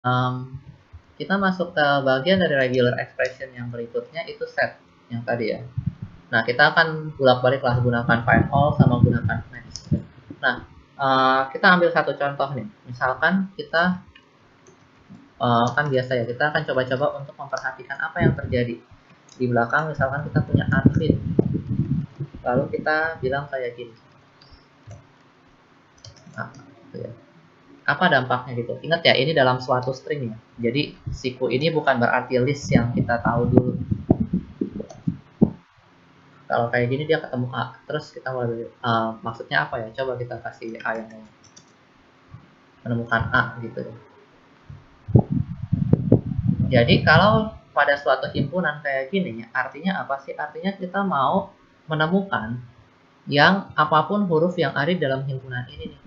um, kita masuk ke bagian dari regular expression yang berikutnya, itu set yang tadi ya. Nah, kita akan bolak-balik lah gunakan find all sama gunakan match. Nah, kita ambil satu contoh nih. Misalkan kita kan biasa ya, kita akan coba-coba untuk memperhatikan apa yang terjadi di belakang. Misalkan kita punya Arvin, lalu kita bilang kayak gini. Nah, gitu ya. Apa dampaknya gitu? Ingat ya, ini dalam suatu string ya. Jadi siku ini bukan berarti list yang kita tahu dulu. Kalau kayak gini dia ketemu A, terus kita mulai maksudnya apa ya? Coba kita kasih A yang menemukan A gitu ya. Jadi kalau pada suatu himpunan kayak gini, artinya apa sih? Artinya kita mau menemukan yang apapun huruf yang ada di dalam himpunan ini nih.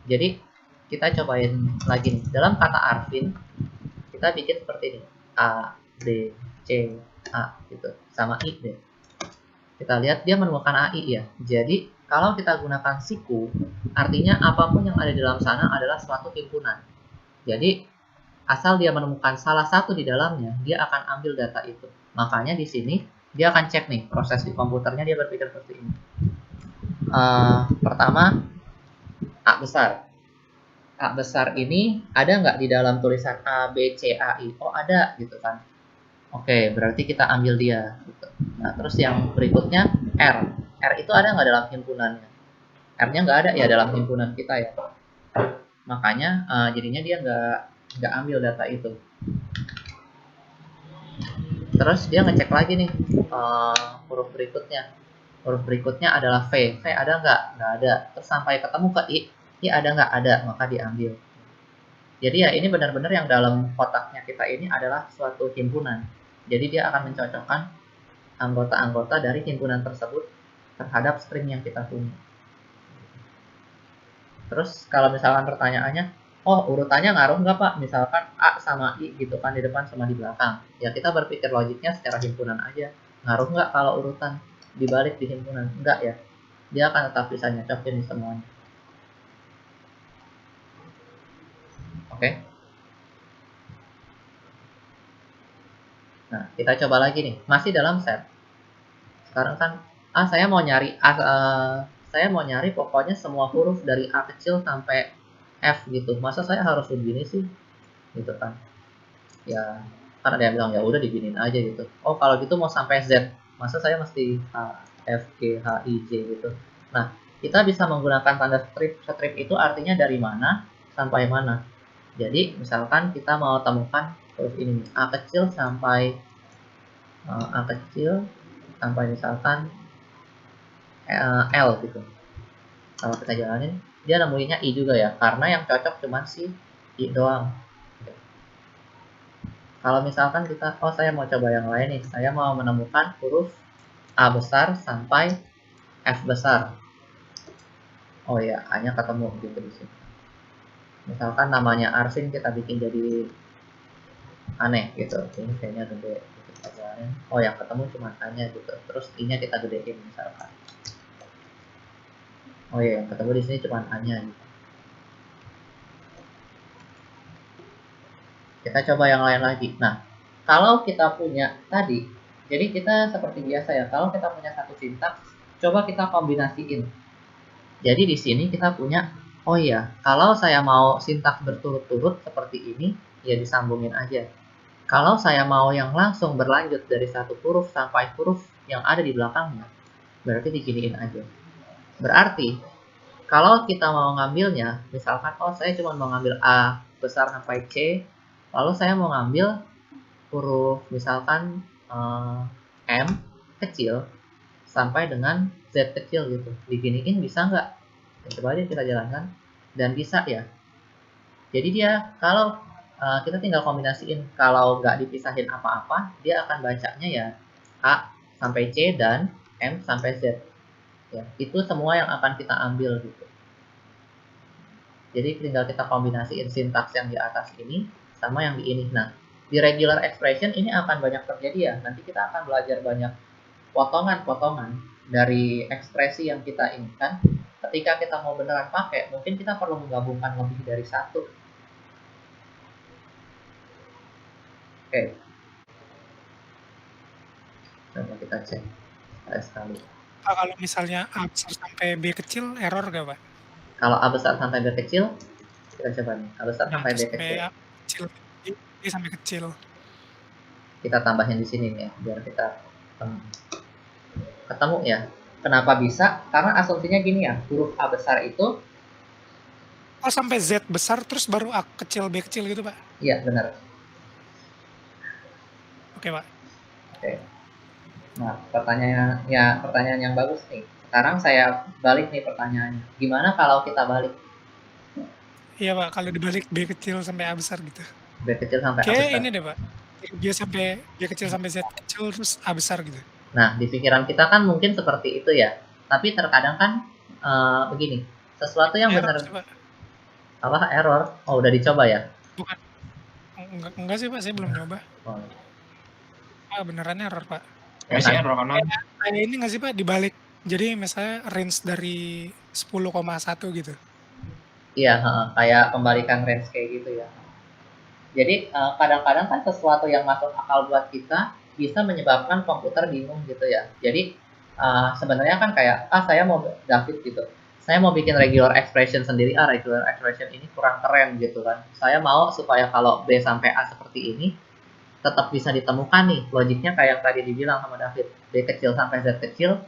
Jadi kita cobain lagi nih. Dalam kata Arvin, kita bikin seperti ini. A, B, C, A gitu. Sama I deh. Kita lihat dia menemukan AI ya. Jadi kalau kita gunakan siku, artinya apapun yang ada di dalam sana adalah suatu himpunan. Jadi asal dia menemukan salah satu di dalamnya, dia akan ambil data itu. Makanya di sini dia akan cek nih proses di komputernya, dia berpikir seperti ini. Pertama, A besar. A besar ini ada nggak di dalam tulisan A, B, C, A, I? Oh ada gitu kan. Oke, berarti kita ambil dia. Gitu. Nah, terus yang berikutnya R. R itu ada nggak dalam himpunannya? R-nya nggak ada ya dalam himpunan kita ya. Makanya jadinya dia nggak ambil data itu. Terus dia ngecek lagi nih huruf berikutnya. Huruf berikutnya adalah V. V ada nggak? Nggak ada. Terus sampai ketemu ke I. I ada nggak? Ada. Maka diambil. Jadi ya ini benar-benar yang dalam kotaknya kita ini adalah suatu himpunan. Jadi dia akan mencocokkan anggota-anggota dari himpunan tersebut terhadap string yang kita punya. Terus kalau misalkan pertanyaannya, oh urutannya ngaruh nggak Pak? Misalkan A sama I gitu kan di depan sama di belakang. Ya kita berpikir logiknya secara himpunan aja. Ngaruh nggak kalau urutan dibalik di himpunan? Enggak ya. Dia akan tetap bisa nyocokin semuanya. Oke. Nah, kita coba lagi nih. Masih dalam set. Sekarang kan saya mau nyari pokoknya semua huruf dari A kecil sampai F gitu. Masa saya harus begini sih? Gitu kan. Ya kan ada yang bilang ya udah diginin aja gitu. Oh kalau gitu mau sampai Z, masa saya mesti H, F, G, H, I, J gitu. Nah kita bisa menggunakan tanda strip. Strip itu artinya dari mana sampai mana. Jadi misalkan kita mau temukan huruf ini A kecil sampai A kecil sampai misalkan L gitu. Kalau kita jalanin dia nemuinnya I juga ya, karena yang cocok cuma si I doang. Kalau misalkan kita, oh saya mau coba yang lain nih, saya mau menemukan huruf A besar sampai F besar. Oh ya, A-nya ketemu gitu di sini. Misalkan namanya Arvin kita bikin jadi aneh gitu. Ini kayaknya gede. Gitu. Oh yang ketemu cuma A-nya gitu. Terus I-nya kita gedein misalkan. Oh ya, yang ketemu di sini cuma A-nya gitu. Kita coba yang lain lagi. Nah, kalau kita punya tadi, jadi kita seperti biasa ya, kalau kita punya satu sintaks, coba kita kombinasiin. Jadi di sini kita punya, oh iya, kalau saya mau sintaks berturut-turut seperti ini, ya disambungin aja. Kalau saya mau yang langsung berlanjut dari satu huruf sampai huruf yang ada di belakangnya, berarti diginiin aja. Berarti, kalau kita mau ngambilnya, misalkan, oh saya cuma mau ngambil A besar sampai C, lalu saya mau ngambil huruf misalkan M kecil sampai dengan Z kecil gitu. Diginiin bisa nggak? Ya, coba aja kita jalankan. Dan bisa ya. Jadi dia kalau kita tinggal kombinasiin. Kalau nggak dipisahin apa-apa, dia akan bacanya ya A sampai C dan M sampai Z. Ya, itu semua yang akan kita ambil gitu. Jadi tinggal kita kombinasiin sintaks yang di atas ini sama yang di ini. Nah, di regular expression ini akan banyak terjadi ya. Nanti kita akan belajar banyak potongan-potongan dari ekspresi yang kita inginkan. Ketika kita mau beneran pakai, mungkin kita perlu menggabungkan lebih dari satu. Oke, coba kita cek sekali. Pak, kalau misalnya A besar sampai B kecil, error nggak, Pak? Kalau A besar sampai B kecil, kita coba nih. A besar Ya, sampai terus B sampai kecil. A kecil, B sampai kecil. Kita tambahin di sini nih ya, biar kita ketemu ya. Kenapa bisa? Karena asumsinya gini ya, huruf A besar itu, Oh, sampai Z besar, terus baru A kecil, B kecil gitu, Pak? iya benar. Oke, Pak. Oke. Nah, pertanyaan yang bagus nih. Sekarang saya balik nih pertanyaannya. Gimana kalau kita balik Iya, Pak, kalau dibalik B kecil sampai A besar gitu. B kecil sampai A Oke, besar? ini deh, Pak. Dari B kecil sampai Z kecil, terus A besar gitu. Nah, di pikiran kita kan mungkin seperti itu ya. Tapi terkadang kan begini, sesuatu yang Error benar sih, Pak. apa error. Oh, udah dicoba ya? Bukan, enggak sih, Pak, saya belum nyoba. Oh, Ah, beneran error, Pak. ya Sih kan? error kanan. Kayak ini nggak sih, Pak, dibalik. Jadi misalnya range dari 10,1 gitu. Iya, kayak pembalikan range kayak gitu ya. Jadi kadang-kadang kan sesuatu yang masuk akal buat kita bisa menyebabkan komputer bingung gitu ya. Jadi sebenarnya kan kayak saya mau David gitu. Saya mau bikin regular expression sendiri, regular expression ini kurang keren gitu kan. Saya mau supaya kalau B sampai A seperti ini tetap bisa ditemukan nih. Logiknya kayak yang tadi dibilang sama David, B kecil sampai Z kecil,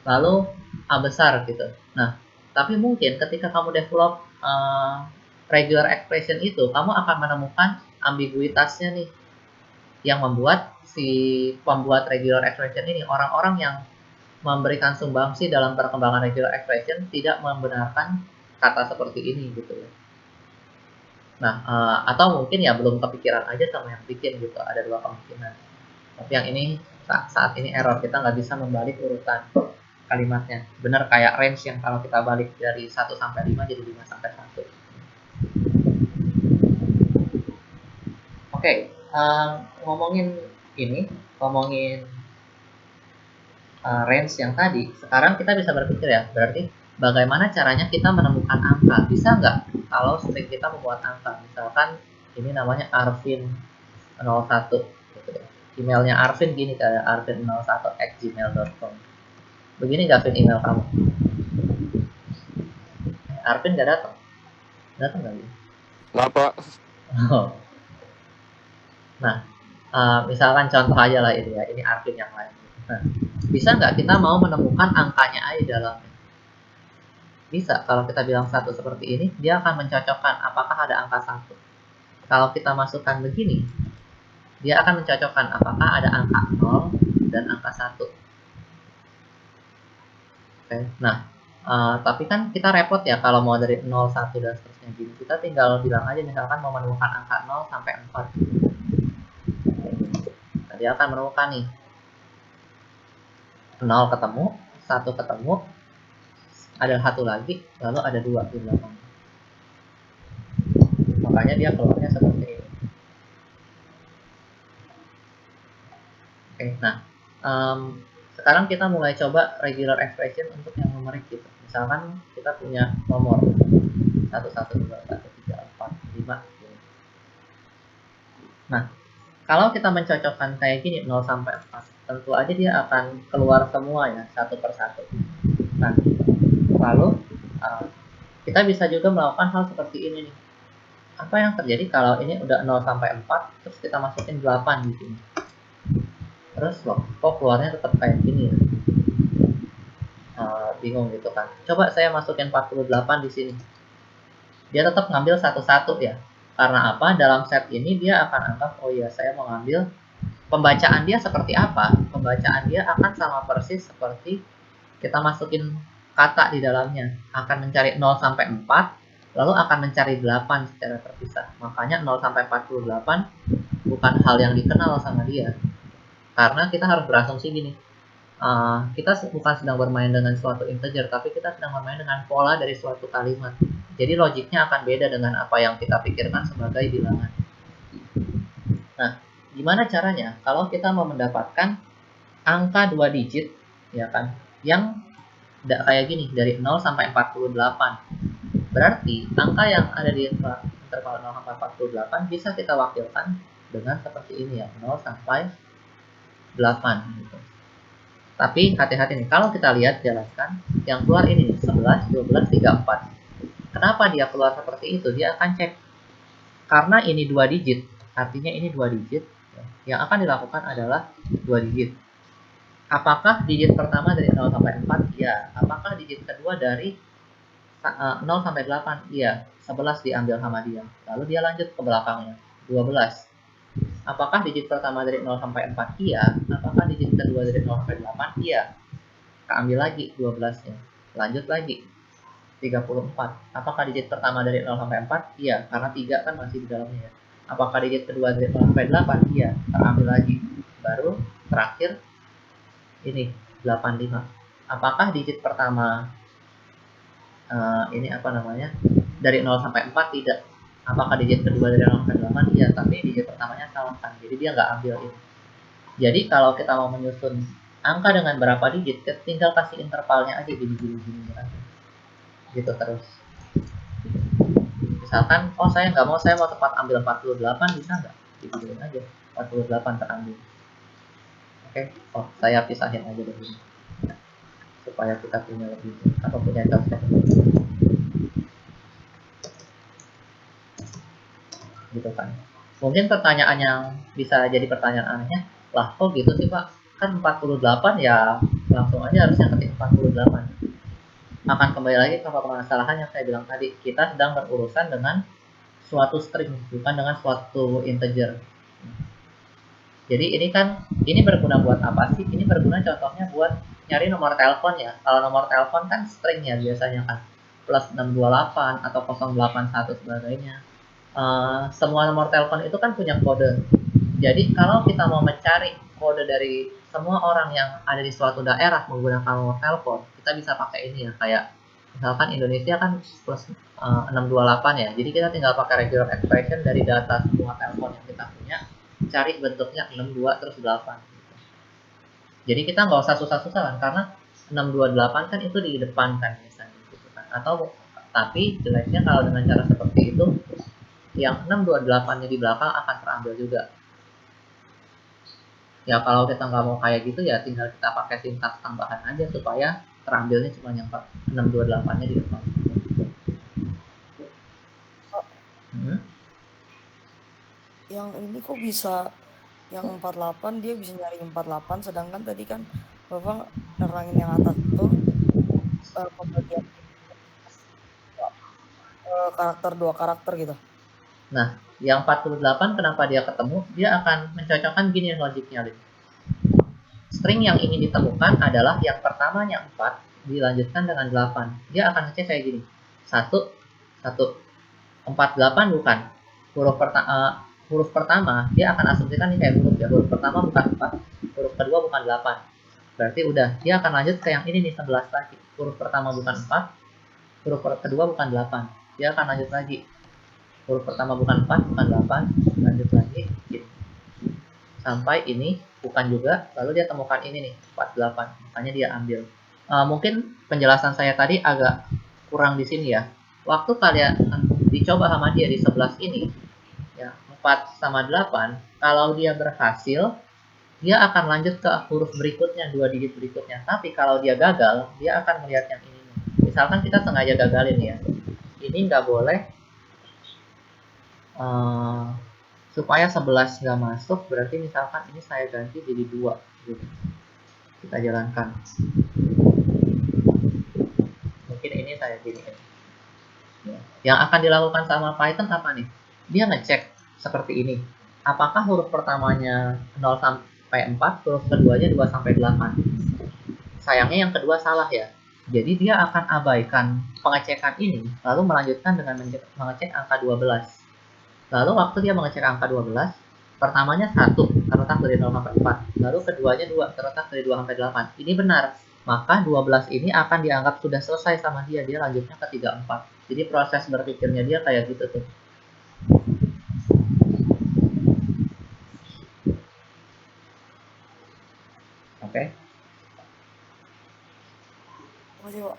lalu A besar gitu. Nah, tapi mungkin ketika kamu develop regular expression itu, kamu akan menemukan ambiguitasnya nih, yang membuat si pembuat regular expression ini, orang-orang yang memberikan sumbangsi dalam perkembangan regular expression tidak membenarkan kata seperti ini gitu ya. Nah, atau mungkin ya belum kepikiran aja sama yang bikin gitu, ada dua kemungkinan. Tapi yang ini saat ini error, kita nggak bisa membalik urutan kalimatnya. Bener kayak range yang kalau kita balik dari 1 sampai 5 jadi 5 sampai 1. Oke, ngomongin ini, ngomongin range yang tadi, sekarang kita bisa berpikir ya, berarti bagaimana caranya kita menemukan angka? Bisa nggak kalau string kita membuat angka? Misalkan ini namanya Arvin01 gitu ya. Emailnya Arvin gini kayak arvin01@gmail.com. Begini nggak Vin email kamu? Arvin nggak datang? Datang nggak? Lah Pak. Oh. Nah, misalkan contoh aja lah ini ya, ini Arvin yang lain. Nah, bisa nggak kita mau menemukan angkanya aja di dalamnya? Bisa, kalau kita bilang satu seperti ini, dia akan mencocokkan apakah ada angka 1. Kalau kita masukkan begini, dia akan mencocokkan apakah ada angka 0 dan angka 1. Oke. Nah, tapi kan kita repot ya kalau mau dari 0, 1, dan seterusnya gini. Kita tinggal bilang aja misalkan mau menemukan angka 0 sampai 4. Nah, dia akan menemukan nih 0 ketemu, 1 ketemu, ada 1 lagi, lalu ada 2 di belakang. Makanya dia keluarnya seperti ini. Oke, nah sekarang kita mulai coba regular expression untuk yang numerik gitu. Misalkan kita punya nomor 1, 1, 2, 1, 3, 4, 5. Nah, kalau kita mencocokkan kayak gini 0 sampai 4, tentu aja dia akan keluar semua ya, satu persatu. Nah, lalu kita bisa juga melakukan hal seperti ini nih. Apa yang terjadi kalau ini udah 0 sampai 4, terus kita masukin 8 di sini. Terus loh, kok keluarnya tetap kayak gini ya? Bingung gitu kan. Coba saya masukin 48 di sini. Dia tetap ngambil satu-satu ya. Karena apa? Dalam set ini dia akan anggap, oh ya saya mau ngambil pembacaan dia seperti apa? Pembacaan dia akan sama persis seperti kita masukin kata di dalamnya. Akan mencari 0 sampai 4, lalu akan mencari 8 secara terpisah. Makanya 0 sampai 48 bukan hal yang dikenal sama dia. Karena kita harus berasumsi gini, kita bukan sedang bermain dengan suatu integer, tapi kita sedang bermain dengan pola dari suatu kalimat. Jadi logiknya akan beda dengan apa yang kita pikirkan sebagai bilangan. Nah, gimana caranya kalau kita mau mendapatkan angka 2 digit, ya kan, yang kayak gini, dari 0 sampai 48. Berarti angka yang ada di interval 0 sampai 48 bisa kita wakilkan dengan seperti ini ya, 0 sampai 8 gitu. Tapi hati-hati nih, kalau kita lihat jelaskan yang keluar ini 11, 12, 3, 4. Kenapa dia keluar seperti itu? Dia akan cek karena ini 2 digit, artinya ini 2 digit. Yang akan dilakukan adalah 2 digit. Apakah digit pertama dari 0 sampai 4? Iya. Apakah digit kedua dari 0 sampai 8? Iya. 11 diambil sama dia. Lalu dia lanjut ke belakangnya. 12. Apakah digit pertama dari 0 sampai 4? Iya. Apakah digit kedua dari 0 sampai 8? Iya. Keambil lagi 12-nya. Lanjut lagi. 34. Apakah digit pertama dari 0 sampai 4? Iya. Karena 3 kan masih di dalamnya ya. Apakah digit kedua dari 0 sampai 8? Iya. Terambil lagi. Baru terakhir ini 85. Apakah digit pertama ini apa namanya dari 0 sampai 4? Tidak. Apakah digit kedua dari 0 sampai 8? Iya, tapi digit pertamanya salah kan, jadi dia nggak ambil ini. Jadi kalau kita mau menyusun angka dengan berapa digit, tinggal kasih intervalnya aja gini aja gitu terus. Misalkan saya nggak mau, saya mau tepat ambil 48, bisa nggak digituin aja 48 terambil. Oke. Saya pisahin aja dulu supaya kita punya lebih atau punya contoh gitu kan. Mungkin pertanyaan yang bisa jadi pertanyaan anehnya, lah kok gitu sih Pak, kan 48 ya langsung aja harusnya ketik 48. Akan kembali lagi ke permasalahan yang saya bilang tadi, kita sedang berurusan dengan suatu string, bukan dengan suatu integer. Jadi ini berguna buat apa sih? Ini berguna contohnya buat nyari nomor telepon ya. Kalau nomor telepon kan string ya biasanya kan, plus 628 atau 081 sebagainya. Semua nomor telepon itu kan punya kode. Jadi kalau kita mau mencari kode dari semua orang yang ada di suatu daerah menggunakan nomor telepon, kita bisa pakai ini ya, kayak misalkan Indonesia kan plus 628 ya. Jadi kita tinggal pakai regular expression dari data semua telepon yang kita punya, cari bentuknya 62 terus 8. Jadi kita nggak usah susah-susah kan, karena 628 kan itu di depan kan biasanya gitu kan. Atau tapi jeleknya kalau dengan cara seperti itu, yang 628-nya di belakang akan terambil juga. Ya kalau kita nggak mau kayak gitu ya tinggal kita pakai sintaks tambahan aja supaya terambilnya cuma yang 628-nya di depan. Yang ini kok bisa yang 48 dia bisa nyari 48, sedangkan tadi kan Bapak nerangin yang atas itu pembagian karakter 2 karakter gitu. Nah, yang 48 kenapa dia ketemu? Dia akan mencocokkan gini logiknya, Lin. String yang ingin ditemukan adalah yang pertamanya 4 dilanjutkan dengan 8. Dia akan ngecek kayak gini. 1 48 bukan. Huruf pertama dia akan asumsikan ini kayak huruf ya. Huruf pertama bukan 4, huruf kedua bukan 8. Berarti udah, dia akan lanjut ke yang ini nih 11 lagi. Huruf pertama bukan 4, huruf kedua bukan 8. Dia akan lanjut lagi. Huruf pertama bukan 4, bukan 8, lanjut lagi gitu. Sampai ini bukan juga, lalu dia temukan ini nih 48, makanya dia ambil. Mungkin penjelasan saya tadi agak kurang di sini ya. Waktu kalian dicoba sama dia di 11 ini ya, 4 sama 8, kalau dia berhasil dia akan lanjut ke huruf berikutnya, 2 digit berikutnya. Tapi kalau dia gagal, dia akan melihat yang ini. Misalkan kita sengaja gagalin ya, ini nggak boleh supaya 11 nggak masuk, berarti misalkan ini saya ganti jadi 2 gitu. Kita jalankan. Mungkin ini saya giniin. Yang akan dilakukan sama Python apa nih? Dia ngecek seperti ini. Apakah huruf pertamanya 0 sampai 4, huruf keduanya 2 sampai 8. Sayangnya yang kedua salah ya. Jadi dia akan abaikan pengecekan ini, lalu melanjutkan dengan mengecek angka 12. Lalu waktu dia mengecek angka 12, pertamanya 1 terletak dari 0 sampai 4, lalu keduanya 2 terletak dari 2 sampai 8. Ini benar, maka 12 ini akan dianggap sudah selesai sama dia, dia lanjutnya ke 34. Jadi proses berpikirnya dia kayak gitu tuh. Oke. Makasih, Pak.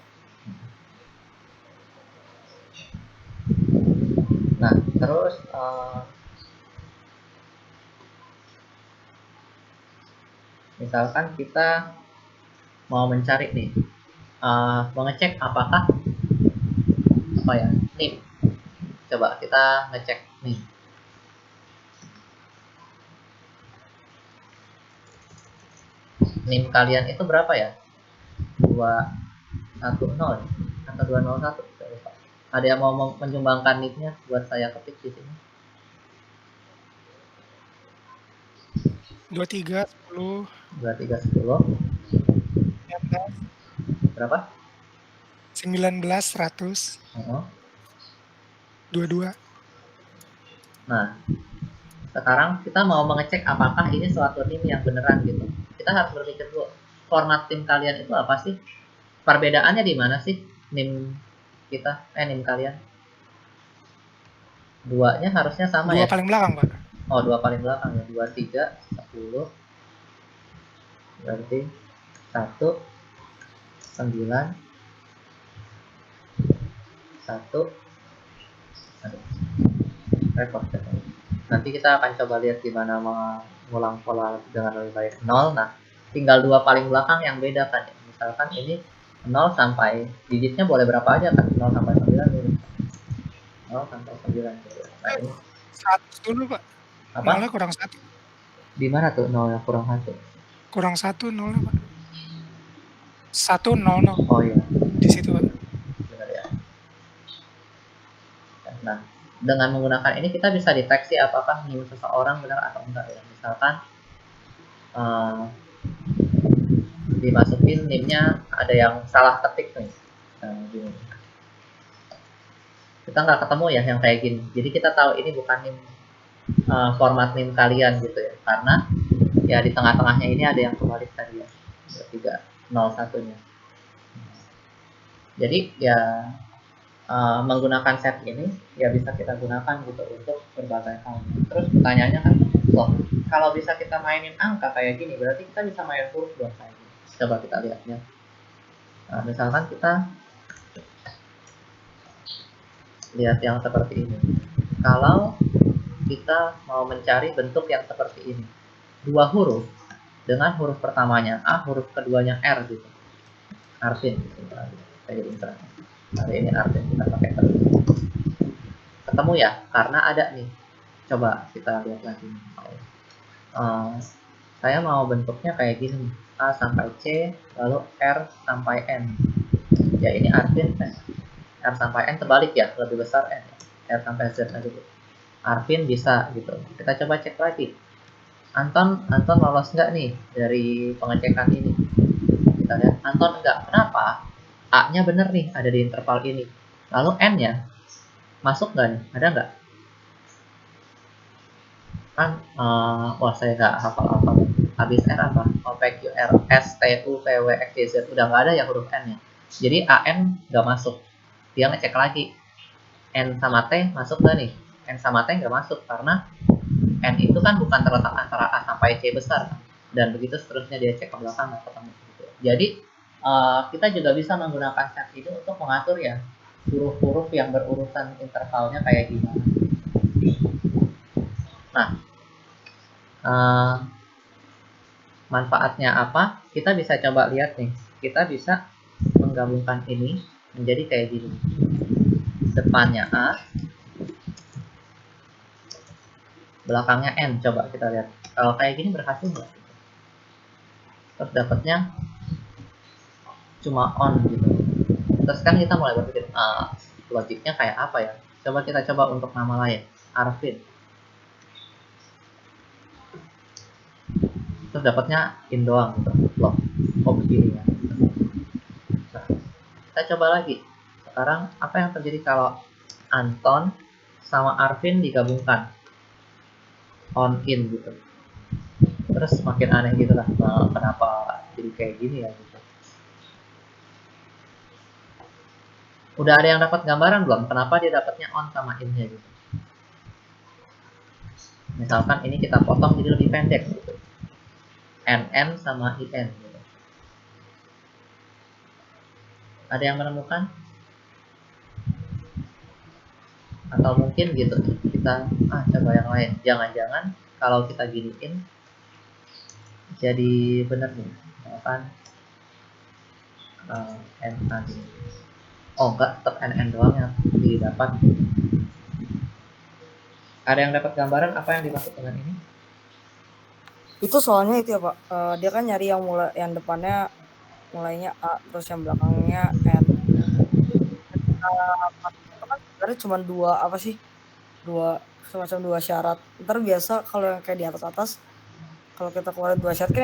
Nah, terus Misalkan kita mau mencari nih, mengecek apakah apa ya, nih coba kita ngecek nih, NIM kalian itu berapa ya, 210 atau 201, saya lupa. Ada yang mau menyumbangkan NIM-nya buat saya ketik di sini? 23, 10, 2310 berapa? 19, 100, Oh. 22. Nah, sekarang kita mau mengecek apakah ini suatu NIM yang beneran gitu. Kita harus berpikir dulu, format NIM kalian itu apa sih? Perbedaannya di mana sih NIM kita, NIM kalian? Duanya harusnya sama 2 ya? paling belakang, Pak. Oh, 2 paling belakang ya. 23, 10. Berarti 1, 9, 1. Aduh, repot ya. Nanti kita akan coba lihat gimana mengulang pola dengan lebih baik. 0, nah tinggal 2 paling belakang yang beda kan ya. Misalkan ini 0 sampai, digitnya boleh berapa aja kan, 0 sampai 9 dulu. 0 sampai 9 dulu. Nah ini 100 dulu, Pak. apa? Nolnya kurang 1. Di mana tuh 0 yang kurang 1? Kurang 1 nolnya, Pak. 100. Oh iya, Di situ, Pak. benar ya. Nah, dengan menggunakan ini kita bisa deteksi apakah NIM seseorang benar atau enggak ya. Misalkan dimasukin NIM-nya ada yang salah ketik nih. Nah, gini. Kita nggak ketemu ya yang kayak gini. Jadi kita tahu ini bukan NIM, format NIM kalian gitu ya. Karena ya di tengah-tengahnya ini ada yang kebalik tadi ya. 301-nya. Jadi ya menggunakan set ini ya bisa kita gunakan gitu untuk berbagai hal. Terus pertanyaannya kan, loh kalau bisa kita mainin angka kayak gini berarti kita bisa main huruf dong kayak gini. Coba kita lihatnya. Nah, misalkan kita lihat yang seperti ini. Kalau kita mau mencari bentuk yang seperti ini, 2 huruf dengan huruf pertamanya A, huruf keduanya R gitu. Arvin gitu. Saya jadi misalnya. Hari ini Arvin kita pakai terus. Ketemu ya? Karena ada nih. Coba kita lihat lagi. Saya mau bentuknya kayak gini. A sampai C, lalu R sampai N. Ya ini Arvin. R sampai N terbalik ya, lebih besar N. R sampai Z aja gitu. Arvin bisa gitu. Kita coba cek lagi. Anton lolos nggak nih dari pengecekan ini? Kita lihat Anton enggak. Kenapa? A-nya bener nih, ada di interval ini. Lalu N-nya masuk nggak nih? Ada nggak? Kan, wah saya nggak hafal-hafal. Habis R apa? OPQ R S T U V W X Y Z. Udah nggak ada ya huruf N-nya. Jadi AN nggak masuk. Dia ngecek lagi. N sama T masuk nggak nih? N sama T nggak masuk karena N itu kan bukan terletak antara A sampai C besar. Dan begitu seterusnya dia cek ke belakang nggak ketemu. Gitu. Jadi kita juga bisa menggunakan set ini untuk mengatur ya huruf-huruf yang berurutan intervalnya kayak gimana. Nah, manfaatnya apa? Kita bisa coba lihat nih. Kita bisa menggabungkan ini menjadi kayak gini. Depannya A, belakangnya N. Coba kita lihat. Kalau kayak gini berhasil nggak? Terus dapatnya cuma on gitu. Terus kan kita mulai berpikir, logiknya kayak apa ya? Coba kita coba untuk nama lain. Arvin. Terus dapatnya in doang gitu. Loh, kok begini ya? Nah, kita coba lagi. Sekarang apa yang terjadi kalau Anton sama Arvin digabungkan? On in gitu. Terus makin aneh gitu lah. Kenapa jadi kayak gini ya gitu. Udah ada yang dapat gambaran belum? Kenapa dia dapatnya on sama in-nya gitu? Misalkan ini kita potong jadi lebih pendek gitu. NN sama IN gitu. Ada yang menemukan? Atau mungkin gitu kita coba yang lain. Jangan-jangan kalau kita giniin jadi bener nih, misalkan n tadi. Oh enggak, tetap nn doang yang didapat. Ada yang dapat gambaran apa yang dimaksud dengan ini? Itu soalnya itu ya Pak, dia kan nyari yang yang depannya mulainya A, terus yang belakangnya N. Ketika itu kan sebenarnya cuma 2 apa sih, 2 semacam 2 syarat. Entar biasa kalau yang kayak di atas-atas, kalau kita keluarin 2 syarat kan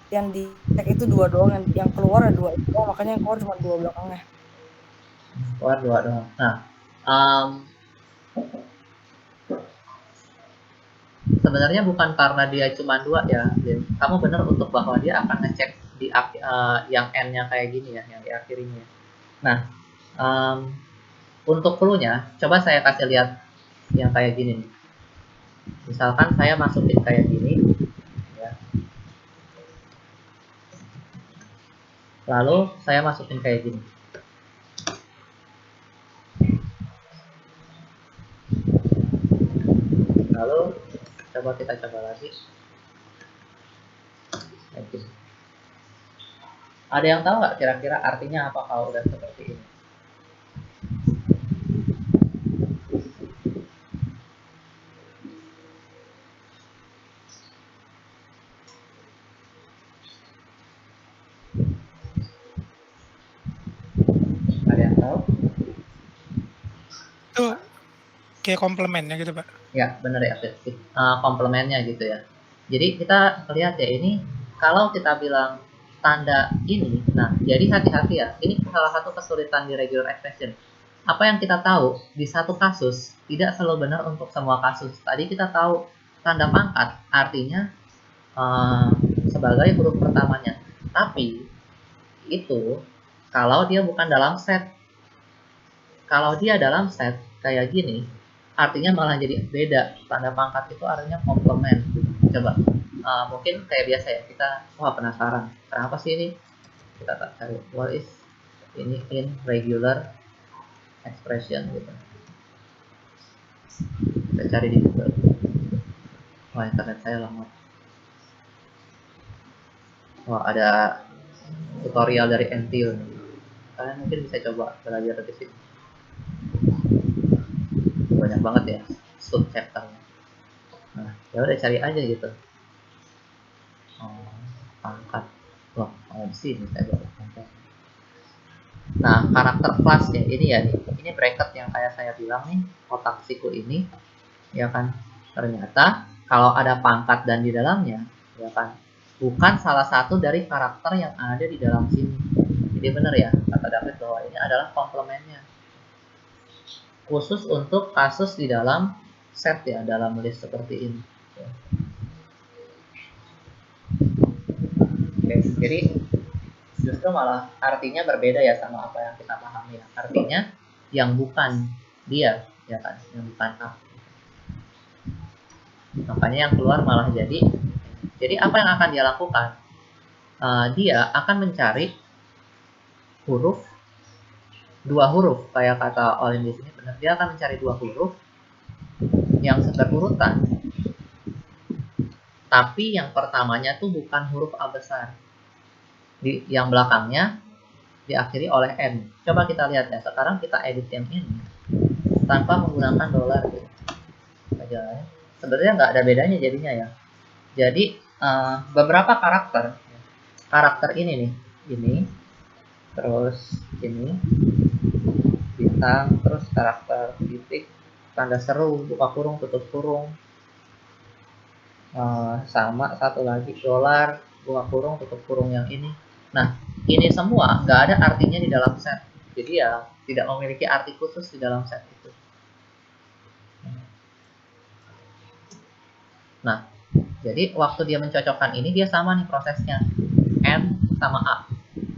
yang dicek itu 2 doang, yang keluar ya 2 itu doang, makanya yang keluar cuma 2 belakangnya. Keluar 2 doang. Nah, um, sebenarnya bukan karena dia cuma 2 ya, Jin. Kamu benar untuk bahwa dia akan ngecek di yang n-nya kayak gini ya, yang di akhirnya. Nah, untuk clue-nya, coba saya kasih lihat yang kayak gini nih. Misalkan saya masukin kayak gini, ya. Lalu saya masukin kayak gini. Lalu coba kita coba lagi. Kayak gini. Ada yang tahu nggak kira-kira artinya apa kalau udah seperti ini? Ada yang tahu? Itu kayak komplemennya gitu, Pak. Ya, benar ya, komplemennya gitu ya. Jadi kita lihat ya ini, kalau kita bilang tanda ini, nah jadi hati-hati ya, ini salah satu kesulitan di regular expression. Apa yang kita tahu di satu kasus tidak selalu benar untuk semua kasus. Tadi kita tahu tanda pangkat artinya sebagai huruf pertamanya, tapi itu kalau dia bukan dalam set. Kalau dia dalam set kayak gini, artinya malah jadi beda. Tanda pangkat itu artinya komplement. Coba, mungkin kayak biasa ya, kita penasaran, kenapa sih ini? Kita tak cari what is ini in regular expression gitu. Kita cari di Google. Wah, internet saya lambat. Wah, ada tutorial dari NTU. Kalian mungkin bisa coba belajar di sini. Banyak banget ya sub chapternya. Nah, ya udah cari aja gitu. Pangkat. Wah, di sini saya baru pangkat. Nah, karakter kelasnya ini ya nih. Ini bracket yang kayak saya bilang nih, kotak siku ini, ya kan. Ternyata kalau ada pangkat dan di dalamnya, ya kan, bukan salah satu dari karakter yang ada di dalam sini. Jadi benar ya, kata David bahwa ini adalah komplemennya. Khusus untuk kasus di dalam set ya, dalam list seperti ini. Oke, jadi justru malah artinya berbeda ya sama apa yang kita pahami ya. Artinya yang bukan dia, ya kan, yang bukan A. Makanya yang keluar malah jadi apa yang akan dia lakukan? Dia akan mencari huruf, 2 huruf, kayak kata Olin di sini benar. Dia akan mencari 2 huruf yang berurutan. Tapi yang pertamanya tuh bukan huruf A besar. Yang belakangnya diakhiri oleh N. Coba kita lihat ya. Sekarang kita edit yang ini tanpa menggunakan $. Gitu. Aja. Sebenarnya nggak ada bedanya jadinya ya. Jadi beberapa karakter ini nih, ini, terus ini, bintang, terus karakter titik, tanda seru, buka kurung, tutup kurung, sama satu lagi $, buka kurung, tutup kurung yang ini. Nah, ini semua nggak ada artinya di dalam set. Jadi ya tidak memiliki arti khusus di dalam set itu. Nah, jadi waktu dia mencocokkan ini dia sama nih prosesnya. N sama A.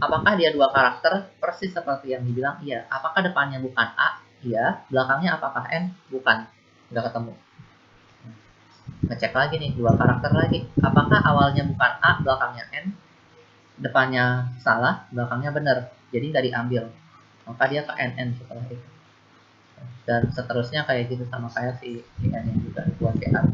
Apakah dia 2 karakter? Persis seperti yang dibilang iya. Apakah depannya bukan A? Iya. Belakangnya apakah N? Bukan. Nggak ketemu. Ngecek lagi nih, 2 karakter lagi. Apakah awalnya bukan A, belakangnya N? Depannya salah, belakangnya benar. Jadi nggak diambil. Maka dia ke NN setelah itu. Dan seterusnya kayak gitu sama kayak si N yang juga buat CA.